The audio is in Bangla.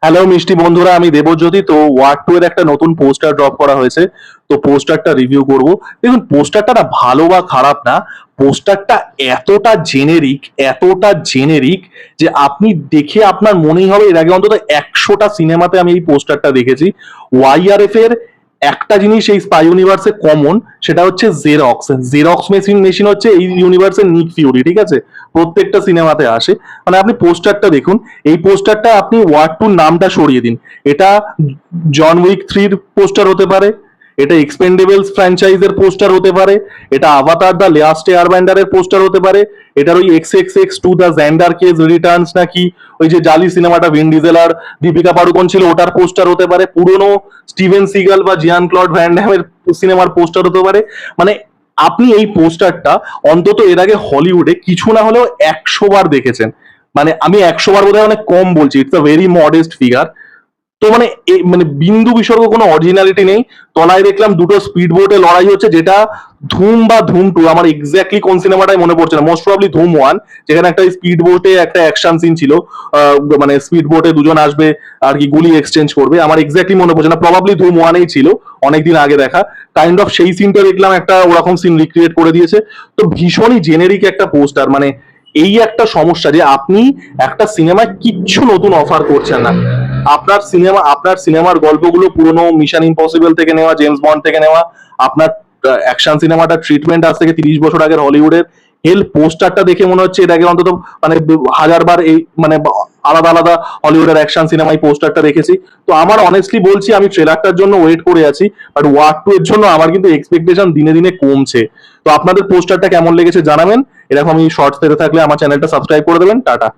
হ্যালো মিষ্টি বন্ধুরা, আমি দেবজ্যোতি। তো ওয়ার্ড টু এর একটা নতুন পোস্টার ড্রপ করা হয়েছে। তো পোস্টারটা রিভিউ করব। দেখুন, পোস্টারটা না ভালো বা খারাপ না, পোস্টারটা এতটা জেনেরিক যে আপনি দেখে আপনার মনেই হবে এর আগে অন্তত 100টা সিনেমাতে আমি এই পোস্টারটা দেখেছি। ওয়াইআরএফ এর একটা জিনিস এই স্পাই ইউনিভার্সে কমন, সেটা হচ্ছে জেরক্স। জেরক্স মেশিন হচ্ছে এই ইউনিভার্সের নিক ফিউরি, ঠিক আছে? প্রত্যেকটা সিনেমাতে আসে। মানে আপনি পোস্টারটা দেখুন, এই পোস্টারটা আপনি ওয়ার্ড টুর নামটা সরিয়ে দিন, এটা জন উইক 3-র পোস্টার হতে পারে, এটা এক্সপেন্ডেবলস ফ্র্যাঞ্চাইজের পোস্টার হতে পারে, এটা আভাতার দ্য লাস্ট এয়ারবেন্ডারের পোস্টার হতে পারে, এটার ওই XXX2 দ্য জ্যান্ডার কেস রিটার্নস নাকি ওই যে জালি সিনেমাটা ভিন ডিজেল আর দীপিকা পাড়ুকোন ছিল ওটার পোস্টার হতে পারে, পুরনো স্টিভেন সিগাল বা জিয়ান ক্লড ভ্যান ড্যামের সিনেমার পোস্টার হতে পারে। মানে আপনি এই পোস্টারটা অন্তত এর আগে হলিউডে কিছু না হলেও 100 বার দেখেছেন। মানে আমি 100 বার বোধহয় অনেক কম বলছি, it's a very modest figure. তো মানে মানে বিন্দু বিসর্গ কোনো অরিজিনালিটি নেই। তলায় দেখলাম দুটো স্পিড বোটে লড়াই হচ্ছে, যেটা ধুম বা ধুম টু, আমার এক্স্যাক্টলি কোন সিনেমাটাই মনে পড়ছে না, মোস্ট প্রবাবলি ধুম 1, যেখানে একটা স্পিড বোটে একটা অ্যাকশন সিন ছিল। মানে স্পিড বোটে দুজন আসবে আর কি গুলি এক্সচেঞ্জ করবে, আমার এক্স্যাক্টলি মনে পড়ছে না, প্রবাবলি ধুম 1-এই ছিল, অনেকদিন আগে দেখা। কাইন্ড অফ সেই সিনটা দেখলাম, একটা ওরকম সিন রিক্রিয়েট করে দিয়েছে। তো ভীষণই জেনেরিক একটা পোস্টার। মানে এই একটা সমস্যা যে আপনি একটা সিনেমায় কিচ্ছু নতুন অফার করছেন না। আপনার সিনেমার গল্পগুলো পুরনো মিশন ইম্পসিবল থেকে নেওয়া, জেমস বন্ড থেকে নেওয়া। আপনার অ্যাকশন সিনেমাটা ট্রিটমেন্ট আজ থেকে 30 বছর আগের হলিউডের। হেল পোস্টারটা দেখে মনে হচ্ছে এর আগে অন্তত মানে 1000 বার এই মানে আলাদা আলাদা হলিউডের অ্যাকশন সিনেমায় পোস্টারটা দেখেছি। তো আমার অনেস্টলি বলছি, আমি ট্রেলারটার জন্য ওয়েট করে আছি, বাট ওয়ার্ড টু এর জন্য আমার কিন্তু এক্সপেকটেশন দিনে দিনে কমছে। তো আপনাদের পোস্টারটা কেমন লেগেছে জানাবেন। এরকম আমি শর্টস পেতে থাকলে আমার চ্যানেলটা সাবস্ক্রাইব করে দেবেন। টাটা।